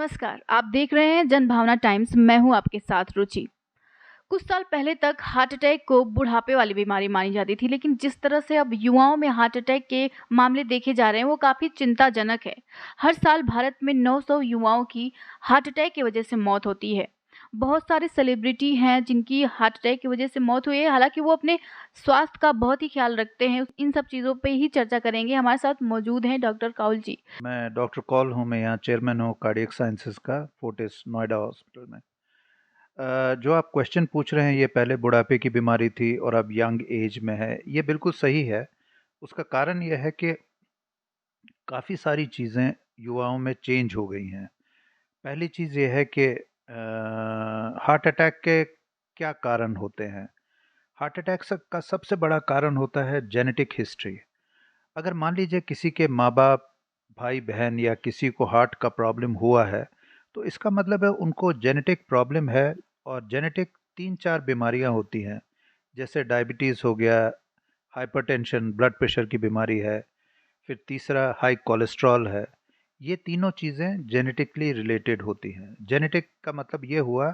नमस्कार, आप देख रहे हैं जनभावना टाइम्स। मैं हूं आपके साथ रुचि। कुछ साल पहले तक हार्ट अटैक को बुढ़ापे वाली बीमारी मानी जाती थी, लेकिन जिस तरह से अब युवाओं में हार्ट अटैक के मामले देखे जा रहे हैं वो काफ़ी चिंताजनक है। हर साल भारत में 900 युवाओं की हार्ट अटैक की वजह से मौत होती है। बहुत सारे सेलिब्रिटी हैं जिनकी हार्ट अटैक की वजह से मौत हुई है, हालांकि वो अपने स्वास्थ्य का बहुत ही ख्याल रखते हैं। इन सब चीज़ों पे ही चर्चा करेंगे। हमारे साथ मौजूद हैं डॉक्टर काउल जी। मैं डॉक्टर कॉल हूँ। मैं यहाँ चेयरमैन हूँ कार्डियक साइंसेज का फोर्टिस नोएडा हॉस्पिटल में। जो आप क्वेश्चन पूछ रहे हैं ये पहले बुढ़ापे की बीमारी थी और अब यंग एज में है, ये बिल्कुल सही है। उसका कारण यह है कि काफ़ी सारी चीज़ें युवाओं में चेंज हो गई हैं। पहली चीज़ ये है कि हार्ट अटैक के क्या कारण होते हैं। हार्ट अटैक का सबसे बड़ा कारण होता है जेनेटिक हिस्ट्री। अगर मान लीजिए किसी के माँ बाप, भाई बहन या किसी को हार्ट का प्रॉब्लम हुआ है, तो इसका मतलब है उनको जेनेटिक प्रॉब्लम है। और जेनेटिक तीन चार बीमारियां होती हैं, जैसे डायबिटीज़ हो गया, हाइपरटेंशन ब्लड प्रेशर की बीमारी है, फिर तीसरा हाई कोलेस्ट्रॉल है। ये तीनों चीज़ें जेनेटिकली रिलेटेड होती हैं। जेनेटिक का मतलब ये हुआ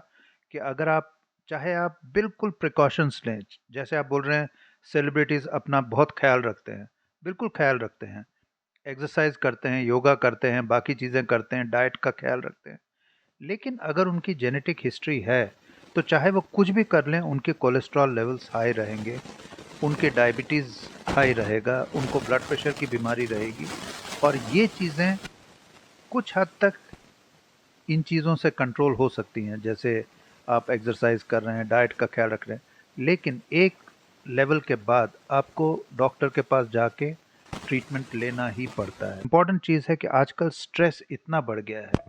कि अगर आप चाहे आप बिल्कुल प्रिकॉशंस लें, जैसे आप बोल रहे हैं सेलिब्रिटीज़ अपना बहुत ख्याल रखते हैं, बिल्कुल ख्याल रखते हैं, एक्सरसाइज करते हैं, योगा करते हैं, बाकी चीज़ें करते हैं, डाइट का ख्याल रखते हैं, लेकिन अगर उनकी जेनेटिक हिस्ट्री है तो चाहे वो कुछ भी कर लें उनके कोलेस्ट्रॉल लेवल्स हाई रहेंगे, उनके डायबिटीज़ हाई रहेगा, उनको ब्लड प्रेशर की बीमारी रहेगी। और ये चीज़ें कुछ हद तक इन चीज़ों से कंट्रोल हो सकती हैं, जैसे आप एक्सरसाइज कर रहे हैं, डाइट का ख्याल रख रहे हैं, लेकिन एक लेवल के बाद आपको डॉक्टर के पास जाके ट्रीटमेंट लेना ही पड़ता है। इम्पॉर्टेंट चीज़ है कि आजकल स्ट्रेस इतना बढ़ गया है।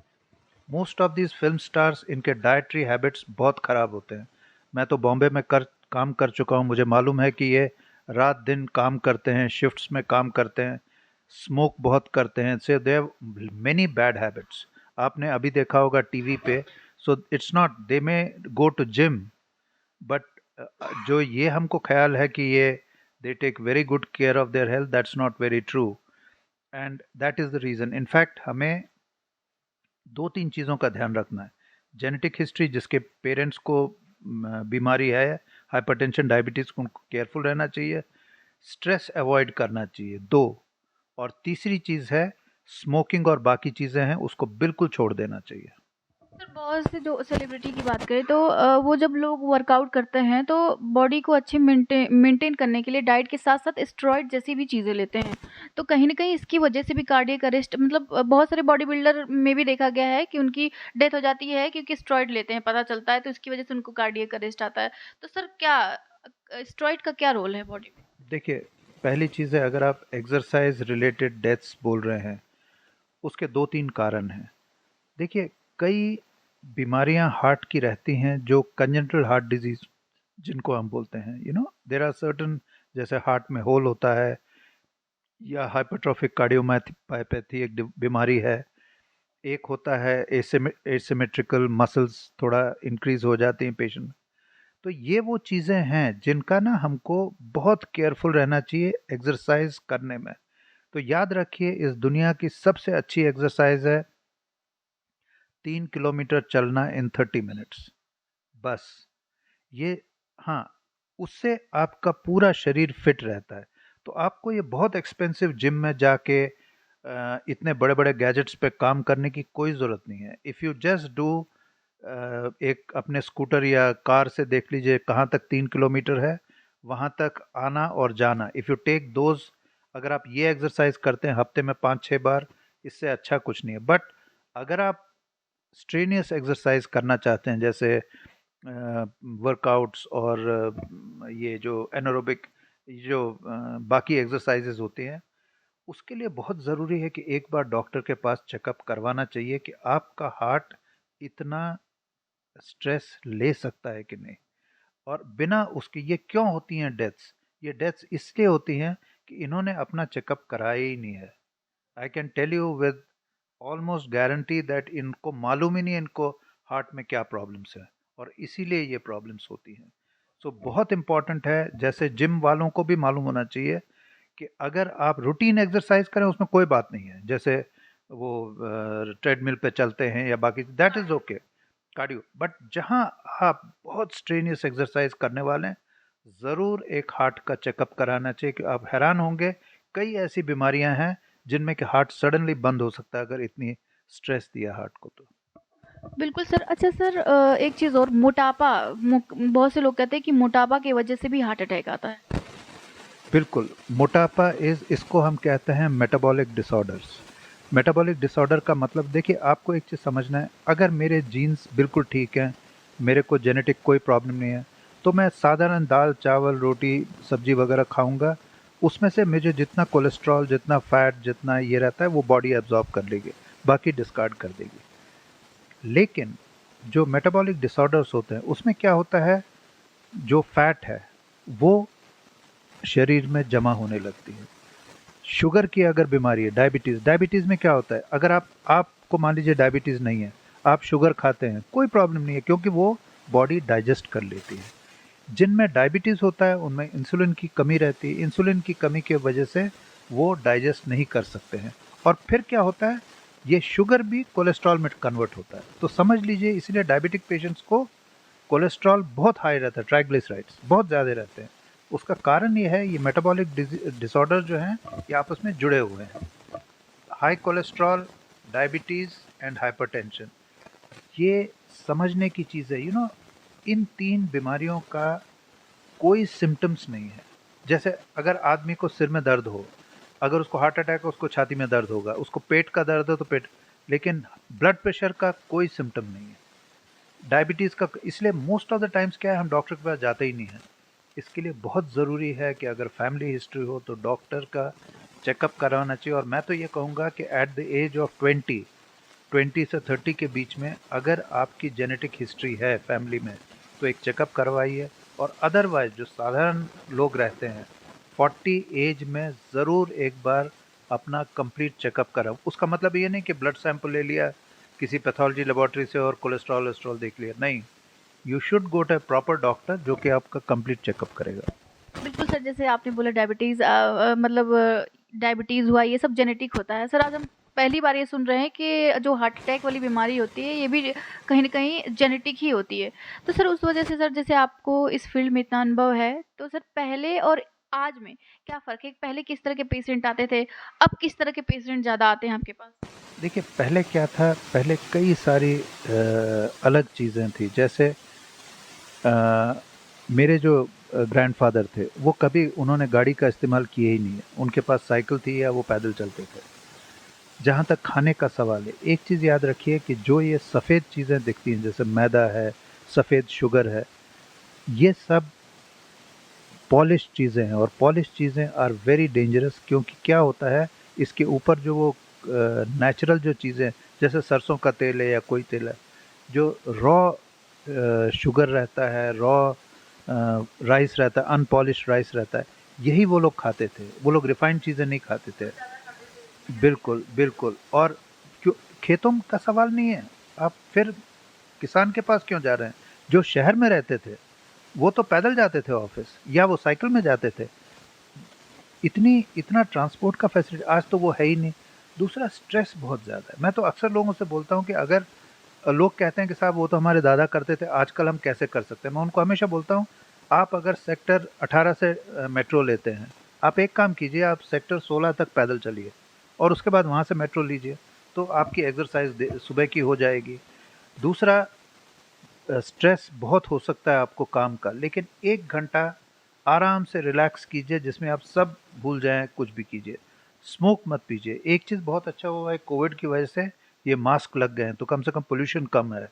Most of these film stars, इनके डाइटरी हैबिट्स बहुत ख़राब होते हैं। मैं तो बॉम्बे में काम कर चुका हूँ, मुझे मालूम है कि ये रात दिन काम करते हैं, शिफ्ट्स में काम करते हैं, स्मोक बहुत करते हैं, से they have many bad habits. आपने अभी देखा होगा टीवी पे। सो इट्स नॉट दे में गो टू जिम, बट जो ये हमको ख्याल है कि ये they take very good care of their health, that's not very true. And that is the reason. In fact हमें दो तीन चीज़ों का ध्यान रखना है। जेनेटिक हिस्ट्री, जिसके पेरेंट्स को बीमारी है, हाइपरटेंशन डायबिटीज़, को उनको केयरफुल रहना चाहिए। स्ट्रेस अवॉइड करना चाहिए, दो। और तीसरी चीज़ है स्मोकिंग और बाकी चीज़ें हैं उसको बिल्कुल छोड़ देना चाहिए। सर, बहुत से जो सेलिब्रिटी की बात करें तो वो जब लोग वर्कआउट करते हैं तो बॉडी को अच्छे मेंटेन करने के लिए डाइट के साथ साथ स्टेरॉइड जैसी भी चीज़ें लेते हैं। तो कहीं न कहीं इसकी वजह से भी कार्डियक अरेस्ट, मतलब बहुत सारे बॉडी बिल्डर में भी देखा गया है कि उनकी डेथ हो जाती है क्योंकि स्टेरॉइड लेते हैं, पता चलता है, तो इसकी वजह से उनको कार्डियक अरेस्ट आता है। तो सर, क्या स्टेरॉइड का क्या रोल है बॉडी में? देखिए, पहली चीज़ है, अगर आप एक्सरसाइज रिलेटेड डेथ्स बोल रहे हैं, उसके दो तीन कारण हैं। देखिए, कई बीमारियां हार्ट की रहती हैं जो कंजेंटल हार्ट डिजीज जिनको हम बोलते हैं, देर आर सर्टन, जैसे हार्ट में होल होता है, या हाइपरट्रोफिक कार्डियोमायोपैथी एक बीमारी है। एक होता है एसिमेट्रिकल मसल्स थोड़ा इंक्रीज हो जाते हैं पेशेंट। तो ये वो चीज़ें हैं जिनका ना हमको बहुत केयरफुल रहना चाहिए एक्सरसाइज करने में। तो याद रखिए, इस दुनिया की सबसे अच्छी एक्सरसाइज है 3 किलोमीटर चलना इन 30 मिनट्स, बस। ये, हाँ, उससे आपका पूरा शरीर फिट रहता है। तो आपको ये बहुत एक्सपेंसिव जिम में जाके इतने बड़े बड़े गैजेट्स पे काम करने की कोई ज़रूरत नहीं है। इफ़ यू जस्ट डू, एक अपने स्कूटर या कार से देख लीजिए कहाँ तक 3 किलोमीटर है, वहाँ तक आना और जाना। इफ़ यू टेक दोज, अगर आप ये एक्सरसाइज करते हैं हफ्ते में 5-6 बार, इससे अच्छा कुछ नहीं है। बट अगर आप स्ट्रेनियस एक्सरसाइज करना चाहते हैं, जैसे वर्कआउट्स और ये जो एनारोबिक, जो बाकी एक्सरसाइजेज होती हैं, उसके लिए बहुत ज़रूरी है कि एक बार डॉक्टर के पास चेकअप करवाना चाहिए कि आपका हार्ट इतना स्ट्रेस ले सकता है कि नहीं। और बिना उसके ये क्यों होती हैं डेथ्स? ये डेथ्स इसलिए होती हैं कि इन्होंने अपना चेकअप कराया ही नहीं है। I can tell you with almost guarantee that इनको मालूम ही नहीं इनको हार्ट में क्या प्रॉब्लम्स हैं, और इसीलिए ये प्रॉब्लम्स होती हैं। सो बहुत इंपॉर्टेंट है, जैसे जिम वालों को भी मालूम होना चाहिए कि अगर आप रूटीन एक्सरसाइज करें उसमें कोई बात नहीं है। जैसे वो ट्रेडमिल पे चलते हैं या बाकी, that is okay cardio. But जहाँ आप बहुत स्ट्रेनियस एक्सरसाइज करने वाले हैं, ज़रूर एक हार्ट का चेकअप कराना चाहिए कि आप हैरान होंगे, कई ऐसी बीमारियां हैं जिनमें कि हार्ट सडनली बंद हो सकता है अगर इतनी स्ट्रेस दिया हार्ट को तो। बिल्कुल सर। अच्छा सर, एक चीज़ और, मोटापा, बहुत से लोग कहते हैं कि मोटापा की वजह से भी हार्ट अटैक आता है। बिल्कुल, मोटापा इज़, इसको हम कहते हैं मेटाबॉलिक डिसऑर्डर्स। मेटाबॉलिक डिसऑर्डर का मतलब, देखिए आपको एक चीज़ समझना है, अगर मेरे जीन्स बिल्कुल ठीक हैं, मेरे को जेनेटिक कोई प्रॉब्लम नहीं है, तो मैं साधारण दाल चावल रोटी सब्जी वगैरह खाऊंगा, उसमें से मुझे जितना कोलेस्ट्रॉल जितना फैट जितना ये रहता है वो बॉडी एब्जॉर्ब कर लेगी, बाकी डिस्कार्ड कर देगी। लेकिन जो मेटाबॉलिक डिसऑर्डर्स होते हैं उसमें क्या होता है, जो फैट है वो शरीर में जमा होने लगती है। शुगर की अगर बीमारी है, डायबिटीज़, डायबिटीज़ में क्या होता है, अगर आपको मान लीजिए डायबिटीज़ नहीं है, आप शुगर खाते हैं, कोई प्रॉब्लम नहीं है क्योंकि वो बॉडी डाइजेस्ट कर लेती है। जिनमें डायबिटीज़ होता है उनमें इंसुलिन की कमी रहती है, इंसुलिन की कमी की वजह से वो डाइजेस्ट नहीं कर सकते हैं, और फिर क्या होता है, ये शुगर भी कोलेस्ट्रॉल में कन्वर्ट होता है। तो समझ लीजिए इसलिए डायबिटिक पेशेंट्स को कोलेस्ट्रॉल बहुत हाई रहता है, ट्राइग्लिसराइड्स बहुत ज़्यादा रहते हैं। उसका कारण ये है, ये मेटाबॉलिक डिसऑर्डर जो हैं ये आपस में जुड़े हुए हैं। High cholesterol, diabetes and hypertension, ये समझने की चीज़ है, इन तीन बीमारियों का कोई सिम्टम्स नहीं है। जैसे अगर आदमी को सिर में दर्द हो, अगर उसको हार्ट अटैक हो उसको छाती में दर्द होगा, उसको पेट का दर्द हो तो पेट, लेकिन ब्लड प्रेशर का कोई सिम्टम नहीं है, डायबिटीज़ का। इसलिए मोस्ट ऑफ द टाइम्स क्या है, हम डॉक्टर के पास जाते ही नहीं हैं। इसके लिए बहुत ज़रूरी है कि अगर फैमिली हिस्ट्री हो तो डॉक्टर का चेकअप करवाना चाहिए। और मैं तो ये कहूँगा कि एट द एज ऑफ 20 से 30 के बीच में अगर आपकी जेनेटिक हिस्ट्री है फैमिली में तो एक चेकअप करवाइए। और अदरवाइज जो साधारण लोग रहते हैं 40 एज में ज़रूर एक बार अपना कंप्लीट चेकअप कराओ। उसका मतलब ये नहीं कि ब्लड सैंपल ले लिया किसी पैथोलॉजी लेबोरेटरी से और कोलेस्ट्रॉल वोलेस्ट्रॉल देख लिया, नहीं, you should go to a proper doctor जो कि आपका कंप्लीट चेकअप करेगा। बिल्कुल सर, जैसे आपने बोला डायबिटीज़, मतलब डायबिटीज़ हुआ, ये सब जेनेटिक होता है। सर आज हम पहली बार ये सुन रहे हैं कि जो हार्ट अटैक वाली बीमारी होती है ये भी कहीं न कहीं जेनेटिक ही होती है। तो सर उस वजह से, सर जैसे आपको इस फ़ील्ड में इतना अनुभव है, तो सर पहले और आज में क्या फ़र्क है? पहले किस तरह के पेशेंट आते थे, अब किस तरह के पेशेंट ज़्यादा आते हैं आपके पास? देखिए पहले क्या था, पहले कई सारी अलग चीज़ें थी। जैसे अ, मेरे जो ग्रैंडफ़ादर थे वो कभी उन्होंने गाड़ी का इस्तेमाल किया ही नहीं है, उनके पास साइकिल थी या वो पैदल चलते थे। जहाँ तक खाने का सवाल है, एक चीज़ याद रखिए कि जो ये सफ़ेद चीज़ें दिखती हैं जैसे मैदा है, सफ़ेद शुगर है, ये सब पॉलिश चीज़ें हैं, और पॉलिश चीज़ें आर वेरी डेंजरस। क्योंकि क्या होता है, इसके ऊपर जो वो नेचुरल जो चीज़ें जैसे सरसों का तेल है या कोई तेल है, जो रॉ शुगर रहता है, रॉ राइस रहता है, अनपॉलिश राइस रहता है, यही वो लोग खाते थे। वो लोग रिफाइंड चीज़ें नहीं खाते थे। बिल्कुल, बिल्कुल। और क्यों, खेतों का सवाल नहीं है, आप फिर किसान के पास क्यों जा रहे हैं? जो शहर में रहते थे, वो तो पैदल जाते थे ऑफ़िस या वो साइकिल में जाते थे। इतना ट्रांसपोर्ट का फैसिलिटी आज तो वो है ही नहीं। दूसरा स्ट्रेस बहुत ज़्यादा है। मैं तो अक्सर लोगों से बोलता हूँ कि अगर लोग कहते हैं कि साहब वो तो हमारे दादा करते थे, आजकल हम कैसे कर सकते हैं? मैं उनको हमेशा बोलता हूँ, आप अगर सेक्टर 18 से मेट्रो लेते हैं, आप एक काम कीजिए, आप सेक्टर 16 तक पैदल चलिए और उसके बाद वहाँ से मेट्रो लीजिए, तो आपकी एक्सरसाइज़ सुबह की हो जाएगी। दूसरा, स्ट्रेस बहुत हो सकता है आपको काम का, लेकिन 1 घंटा आराम से रिलैक्स कीजिए जिसमें आप सब भूल जाएँ, कुछ भी कीजिए। स्मोक मत पीजिए। एक चीज़ बहुत अच्छा हुआ है कोविड की वजह से, ये मास्क लग गए हैं तो कम से कम पॉल्यूशन कम है।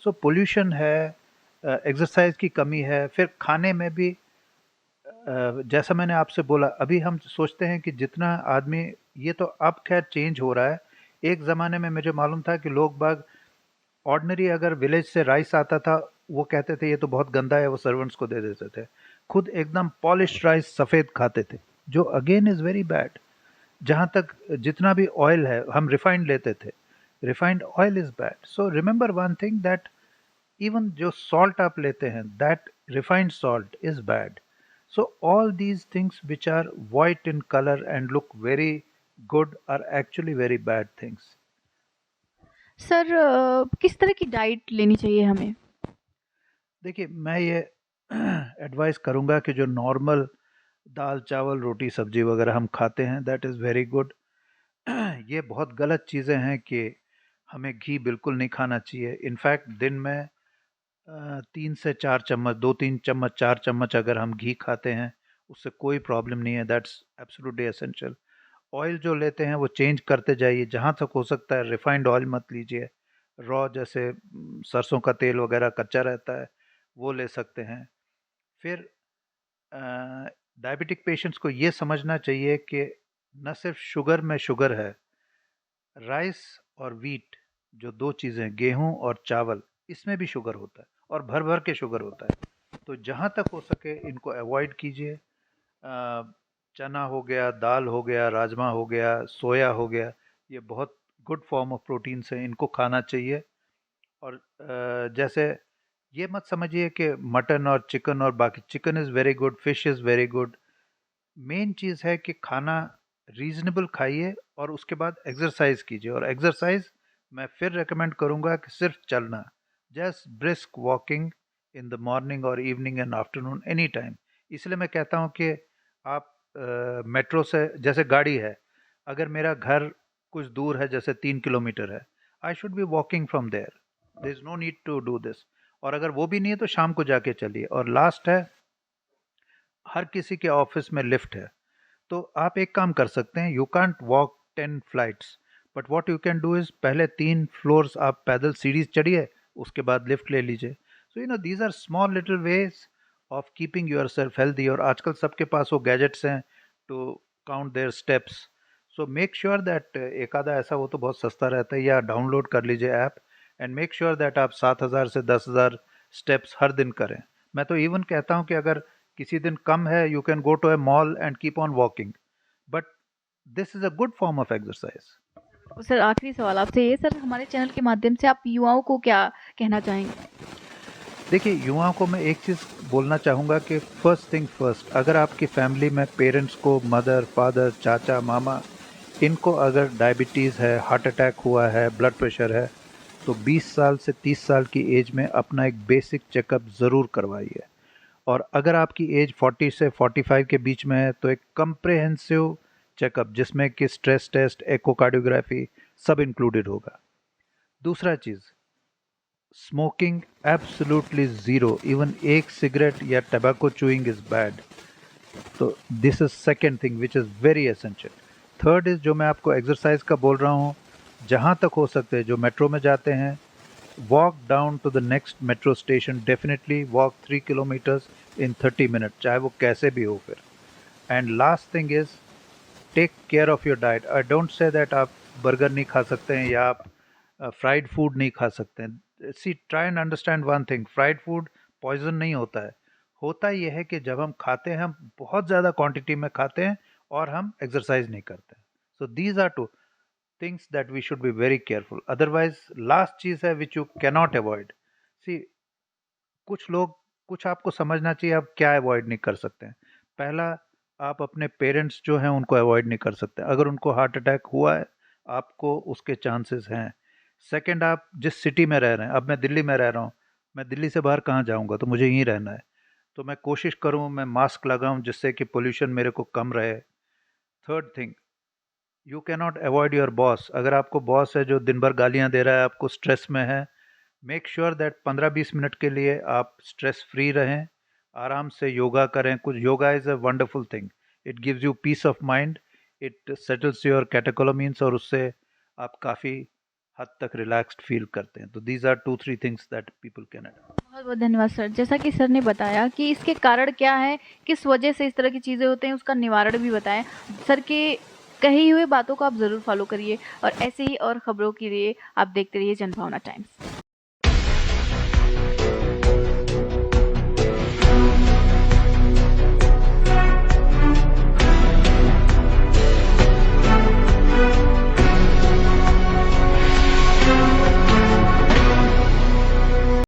सो पॉल्यूशन है, एक्सरसाइज़ की कमी है, फिर खाने में भी जैसा मैंने आपसे बोला, अभी हम सोचते हैं कि जितना आदमी, ये तो अब ख़ैर चेंज हो रहा है। एक ज़माने में मुझे मालूम था कि लोग बाग ऑर्डिनरी अगर विलेज से राइस आता था, वो कहते थे ये तो बहुत गंदा है, वो सर्वेंट्स को दे देते थे। खुद एकदम पॉलिश्ड राइस सफ़ेद खाते थे, जो अगेन इज़ वेरी बैड। जहाँ तक जितना भी ऑयल है हम रिफाइंड लेते थे, refined oil is bad. So remember one thing that even जो सॉल्ट आप लेते हैं, that refined salt is bad. So all these things which are white in color and look very good are actually very bad things. Sir किस तरह की diet लेनी चाहिए हमें? देखिए, मैं ये एडवाइस करूँगा कि जो नॉर्मल दाल, चावल, रोटी, सब्ज़ी वग़ैरह हम खाते हैं, दैट इज़ वेरी गुड। ये बहुत गलत चीज़ें हैं कि हमें घी बिल्कुल नहीं खाना चाहिए। इनफैक्ट दिन में 3 से 4 चम्मच, 2-3 चम्मच, 4 चम्मच अगर हम घी खाते हैं, उससे कोई प्रॉब्लम नहीं है, दैट्स एब्सोल्युटली एसेंशियल। ऑयल जो लेते हैं वो चेंज करते जाइए, जहाँ तक हो सकता है रिफाइंड ऑयल मत लीजिए। रॉ जैसे सरसों का तेल वगैरह कच्चा रहता है, वो ले सकते हैं। फिर डायबिटिक पेशेंट्स को ये समझना चाहिए कि न सिर्फ शुगर में शुगर है, राइस और वीट जो दो चीज़ें, गेहूं और चावल, इसमें भी शुगर होता है और भर भर के शुगर होता है। तो जहाँ तक हो सके इनको अवॉइड कीजिए। चना हो गया, दाल हो गया, राजमा हो गया, सोया हो गया, ये बहुत गुड फॉर्म ऑफ प्रोटीन्स हैं, इनको खाना चाहिए। और जैसे ये मत समझिए कि मटन और चिकन और बाकी, chicken is very good, fish is very good. Main चीज़ है कि खाना रीजनेबल खाइए और उसके बाद एक्सरसाइज कीजिए। और एक्सरसाइज मैं फिर रेकमेंड करूँगा कि सिर्फ चलना, just brisk walking in the morning और evening and afternoon any time. इसलिए मैं कहता हूँ कि आप मेट्रो से, जैसे गाड़ी है, अगर मेरा घर कुछ दूर है, जैसे 3 किलोमीटर है, I should be walking from there is no need to do this. और अगर वो भी नहीं है तो शाम को जाके चलिए। और लास्ट है, हर किसी के ऑफिस में लिफ्ट है, तो आप एक काम कर सकते हैं, you can't walk 10 flights, but what you can do is पहले 3 फ्लोर्स आप पैदल सीढ़ी चढ़िए, उसके बाद लिफ्ट ले लीजिए। So you know these are small little ways of keeping yourself healthy. और आजकल सबके पास वो गैजेट्स हैं to count their steps. So make sure that एक आधा ऐसा, वो तो बहुत सस्ता रहता है, या डाउनलोड कर लीजिए app, and make sure that आप 7,000 से 10,000 स्टेप्स हर दिन करें। मैं तो इवन कहता हूँ कि अगर किसी दिन कम है, you can go to a mall and keep on walking, but this is a good form of exercise. Sir आखिरी सवाल आपसे ये, सर हमारे चैनल के माध्यम से आप युवाओं को क्या कहना चाहेंगे? देखिए, युवाओं को मैं एक चीज़ बोलना चाहूँगा कि फर्स्ट थिंग फर्स्ट, अगर आपकी फैमिली में पेरेंट्स को, मदर, फादर, चाचा, मामा, इनको अगर डायबिटीज़ है, हार्ट अटैक हुआ है, ब्लड प्रेशर है, तो 20 साल से 30 साल की एज में अपना एक बेसिक चेकअप ज़रूर करवाइए। और अगर आपकी एज 40 से 45 के बीच में है, तो एक कंप्रेहेंसिव चेकअप जिसमें कि स्ट्रेस टेस्ट, एकोकार्डियोग्राफी सब इंक्लूडेड होगा। दूसरा चीज़, स्मोकिंग एब्सोल्युटली ज़ीरो, इवन एक सिगरेट या टबैको चूइंग इज़ बैड। तो this is second thing which is very essential. Third is, जो मैं आपको एक्सरसाइज का बोल रहा हूँ, जहाँ तक हो सकते हैं जो मेट्रो में जाते हैं, walk down to the next metro station, definitely walk 3 kilometers in 30 minutes, चाहे वो कैसे भी हो फिर। And last thing is, take care of your diet. I don't say that आप बर्गर नहीं खा सकते हैं या आप फ्राइड फूड नहीं खा सकते हैं। See, try and understand one thing, fried food poison नहीं होता है। होता यह है कि जब हम खाते हैं, हम बहुत ज़्यादा क्वांटिटी में खाते हैं और हम एक्सरसाइज नहीं करते हैं। So these are two things that we should be very careful. Otherwise, last चीज़ है which you cannot avoid. See, कुछ लोग, कुछ आपको समझना चाहिए आप क्या अवॉइड नहीं कर सकते हैं। पहला, आप अपने पेरेंट्स जो हैं उनको अवॉइड नहीं कर सकते। अगर उनको हार्ट अटैक हुआ है, आपको उसके चांसेस हैं। सेकंड, आप जिस सिटी में रह रहे हैं, अब मैं दिल्ली में रह रहा हूँ, मैं दिल्ली से बाहर कहाँ जाऊँगा, तो मुझे यहीं रहना है, तो मैं कोशिश करूँ मैं मास्क लगाऊँ जिससे कि पोल्यूशन मेरे को कम रहे। Third thing, you cannot avoid your boss. अगर आपको बॉस है जो दिन भर गालियां दे रहा है, आपको स्ट्रेस में है, मेक श्योर दैट 15-20 मिनट के लिए आप स्ट्रेस फ्री रहें, आराम से योगा करें। कुछ yoga is a wonderful thing, it gives you peace of mind, it settles your catecholamines, और उससे आप काफ़ी हद तक रिलैक्स्ड फील करते हैं। तो these are 2-3 things that people can adopt. बहुत बहुत धन्यवाद सर। जैसा कि सर ने बताया कि इसके कारण क्या है, किस वजह से इस तरह की चीज़ें होते हैं, उसका निवारण भी बताएं। सर के कही हुई बातों को आप ज़रूर फॉलो करिए और ऐसे ही और ख़बरों के लिए आप देखते रहिए जनभावना टाइम्स।